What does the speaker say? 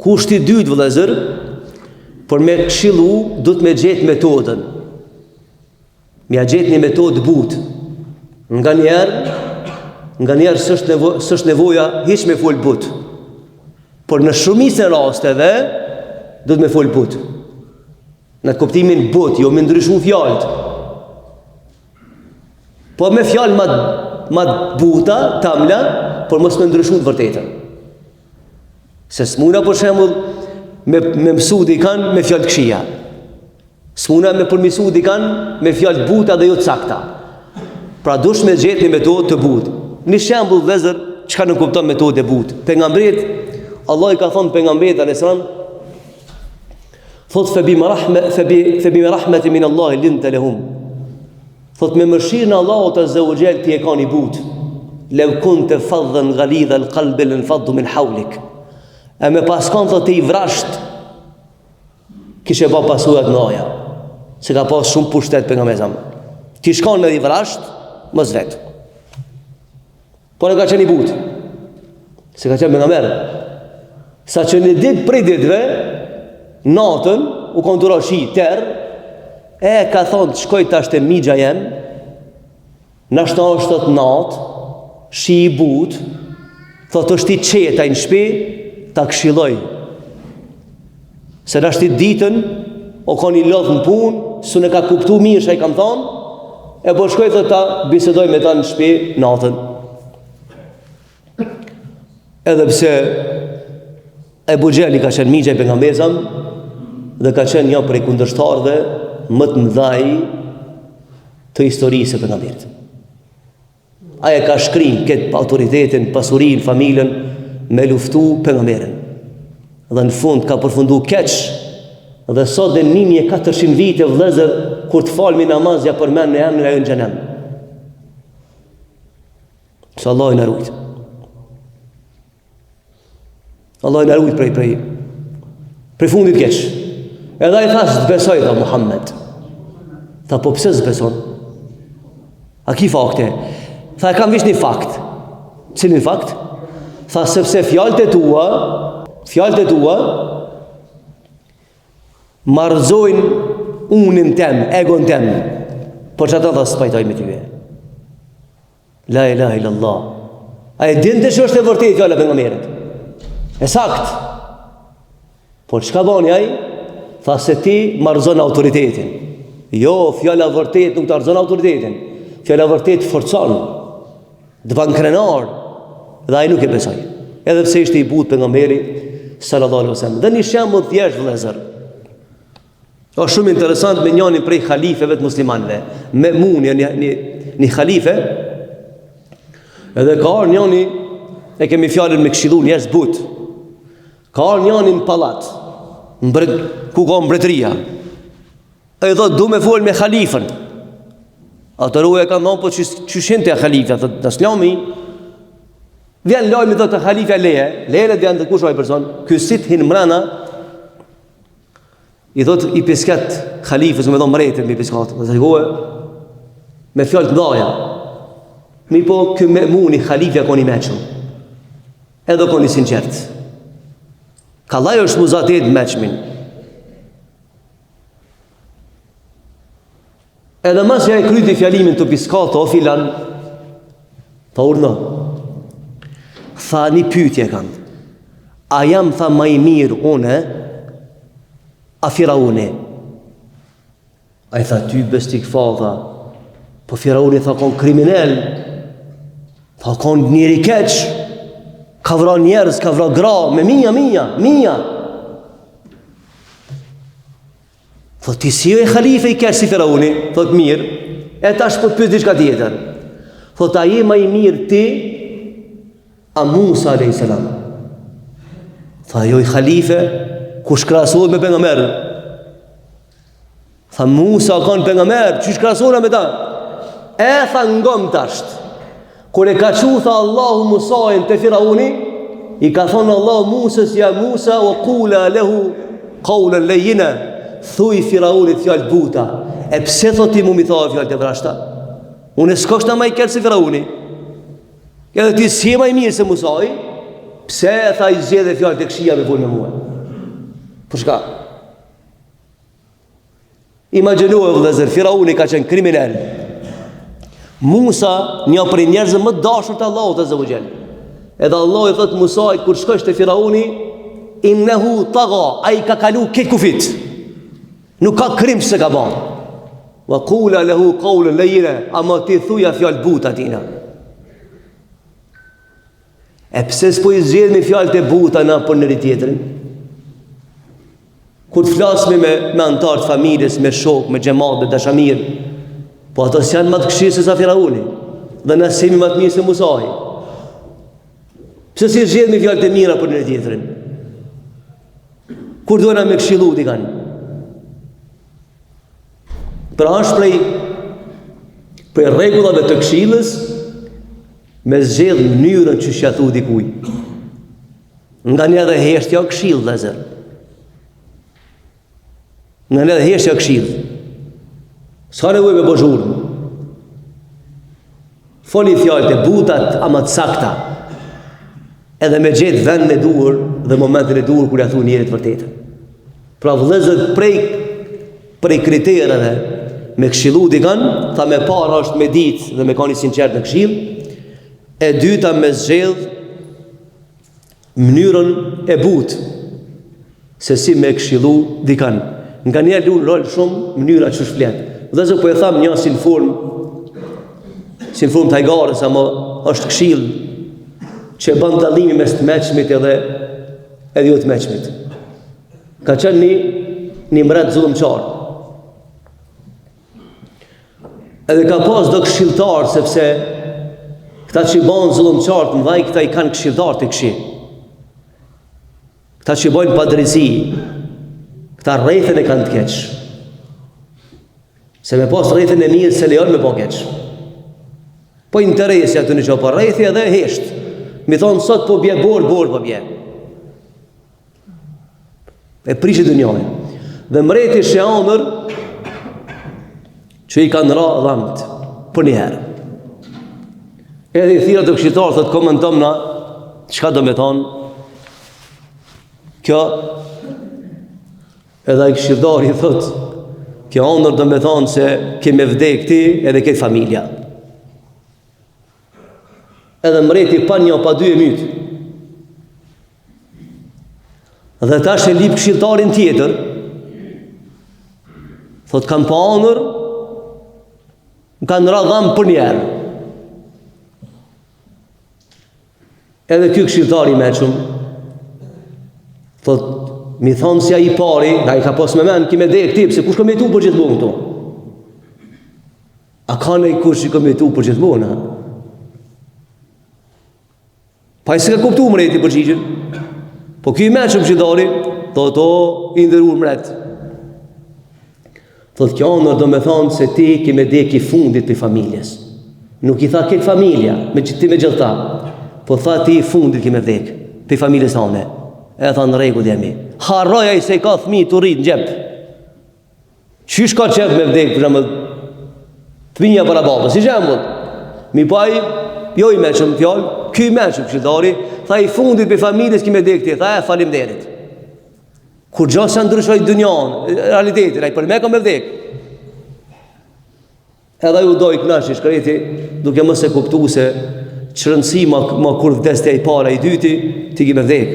Kushti i dytë vëllezër, për me këshillu, duhet me gjetë metodën. Me gjetë një metodë butë. Nga njerë s'është nevoja hiç me fol butë. Por në shumicën e rasteve duhet me fol butë. Në kuptimin butë, jo me ndryshu fjalët. Po me fjalë ma buta, tamla, por mos me ndryshu të vërtetën. Se s'muna për shembull me mësu dikan me fjalë këshia. S'muna me përmisu dikan me fjalë buta dhe jo të sakta. Pra dush me gjetë një metodë të butë. Një shembull vëllezër, çka nuk kupton metodë e butë. Pejgamberi Allah i ka thonë pejgamberit alayhis salam, thot febima rahmeti min Allah linta lahum. Thot me mëshirën e Allahut azza wa jall ti e kanë butë. Law kunta faddan ghalidha alqalbi lanfaddu min hawlik. E me paskon thot i vrasht kishe pa pasujat në aja. Se ka pas shumë pushtet pejgamberi sa. Ti shkon me i vrasht, mos vet. Por e ka qenë i butë. Se ka qenë pejgamber. Sa që në ditë prej ditëve, natën, u kontura shi tërë, ka thonë të shkoj tash te migja jem, nashta është të natë, shi i butë, thotë është i qeta i në shpi, ta këshilloj. Se nashti ditën, o ka një lodhë në punë, su ne ka kuptu mirë që i kam thonë, e po shkoj thotë ta bisedoj me ta në shpi natën. Edhe pse Ebu Gjeli ka qenë migja i pejgamberit dhe ka qenë një prej kundërshtarëve më të mëdhaj të historisë së pejgamberit. Ai ka shkrim këtë autoritetin, pasurinë, familjen me luftu pejgamberin. Dhe në fund ka përfundu keq. Dhe sot dhe 1400 vite vëllezër kur të falmi namaz ja përmend në emrin e ajo në xhenem. Se Allah i na ruajt. Allah i na ruajt prej fundit keq. Edhe ai thash të besoj tha Muhammed. Tha po pse s'beson? A ki fakte? Tha e kam vish një fakt. Cilin fakt? Tha sepse fjalët e tua marrëzojnë unin tem, egon tem. Por çata tha s'pajtoj me ty. La ilaha illallah. A e dinte që është e vërtetë fjala e pejgamberit? E sakt. Por çka bani ai? Tha se ti marrëzon autoritetin. Jo, fjala vërtet nuk të marrëzon autoritetin. Fjala vërtet forcon. Dëvan krenar. Dhe ai nuk e besoi. Edhe pse ishte i butë pejgamberi sallallahu alaihi wasallam. Dhe një shembull thjesht vëllezër. Është shumë interesant me njërin prej halifeve të muslimanëve. Memun, një halife. Edhe ka ardhur njëri, e kemi fjalën me këshillu njerëz butë. Ka ardhur njëri në pallat, ku ka mbretëria. E thot du me fol me halifën. Atëru e ka thonë po çyshin te halifja, thot taslami. Vjen lajmi thot te halifja leje vjen të kush ai person. Ky sit hin mrana. I thot i piskat halifës me dhon mbretën me piskat. Dhe thua me fjalë të ndaja. Mi po ky Memuni halifja koni meçëm. Edhe koni sinqert. Ka lajë është muzatet meçmin. Edhe mas ja e kryti fjalimin të piskato o filan, tha urno. Tha një pyetje kanë. A jam tha ma i mirë une, a Firauni? A i tha ty bestik fa, tha. Po Firauni tha kon kriminel, tha kon njëri keq, ka vra njerëz, ka vra gra, me minja. Thot, ti si jo e khalife i keq si Firauni? Thot, mirë, e tash po të pyet diçka tjetër. Thot, a je ma i mirë ti, a Musa a.s. Tha, jo i khalife, kush krahasohet me pejgamber? Tha, Musa ka në pejgamber, çish krahasohet me ta? E tha ngom tasht. Kur e ka qu, tha Allahu Musajin të Firauni, i ka thonë Allahu Musës, ja Musa, wa qula lehu qawlan layyina. Thuj Firaunit fjallë buta. E pse thot ti mu mi tha fjallë të vrashta? Unë e s'koshta ma i kërë si Firauni. Edhe ti si ma i mirë se Musaj, pse e tha i zjedhe fjallë të këshia me full me mua? Për shka? Imagjinu e vëllezër, Firauni ka qenë kriminal. Musa, një prej njerëzve më dashur të Allahut azza wa jall. Edhe Allah i thot Musait kur shkosh te Firauni, innehu tagha, ai ka kalu këtë kufit. Nuk ka krim se ka bën. Wa qula lahu qawlan layyina, ama ti thuja fjalë buta tina. E pse s'po i zgjedh me fjalë të buta na për njëri tjetrin? Kur të flasme me antar të familjes, me shok, me xhamat, me dashamir, po ato s'janë më të këshirë se sa Firauni, dhe na semi më të mirë se Musai. Pse si zgjedh me fjalë të mira për njëri tjetrin? Kur duhet na me këshillu di kanë? Pra është prej rregullave të këshillës me zgjedh mënyrën që shja thu dikuj. Nga një dhe heshtja o këshill, lezer. Nga një dhe heshtja o këshill. Ska nevoj me bëzhurën. Foli fjallët e butat, ama të sakta. Edhe me gjithë vendin e duhur dhe momentin e duhur kur ja thu njerit vërtetën. Pra vëllezër prej kriterëve me këshillu dikan, tha me para është me ditë dhe me ka një sinqert në këshill, e dyta me zgjedh mënyrën e butë se si me këshillu dikan. Nga një lunë rol shumë mënyra që shflet. Dhe zë po e tham një si në formë tajgarës, ama është këshill që e bën dallimi mes të meqmit edhe jo të meqmit. Ka qenë një mret zullumqar. Edhe ka pas do këshilltar, sepse këta që i banë zullumqar të mdhaj, këta i kanë këshilltar të këshi. Këta që i bojnë padresi, këta rrethën e kanë të keq. Se me pas rrethën e mirë se lejon me po keq. Po interesi atë në që po rrethi edhe hesht. Mi thonë sot po bje borë po bje. E prishë dënjone. Dhe mreti Sheamër që i kanë ra dhamt për njëherë. Edhe i thira të këshitarë, thëtë komentom na, qka do me thonë, kjo, edhe i këshitarë i thëtë, kjo onër do me thonë se keme vdek ti edhe këtë familja. Edhe mreti pa një, pa dy e mytë. Dhe ta shë lip këshiltarin tjetër, thëtë kam pa onër, më kanë ra dhamë për njerë. Edhe kjo këshiltari me qëmë, thot, mi thonë si a i pari, nga i ka pos me men, kime dhe e këtip, se kush ka me tu për gjithë këto? A ka në i kush që ka me tu për gjithë ha? Pa i se ka kuptu mreti për gjithë, po kjo i me qëmë këshiltari, thot, o, i ndërur mret. Thot, kjo onër do me thonë se ti kime dhe ki fundit për familjes. Nuk i tha këtë familja, me që ti me gjithë ta, po tha ti fundit kime vdek për familjes anë. E tha në rregull jemi. Harroja i se i ka thmi të rritë në gjep. Qysh ka qep me vdek për shembull fëmija para babës, si shembull. Mi paj, jo i meqëm fjallë, ky i meqëm këshiltari, tha i fundit për familjes kime vdek ti, tha e faleminderit. Kur gjasë janë ndryshoj dënjanë, realitetin, a i për me ka me vdek. Edhe ju dojë kënashi shkreti, duke mëse kuptu se që rëndësi ma kur vdes të i para i dyti, ti ki me vdek.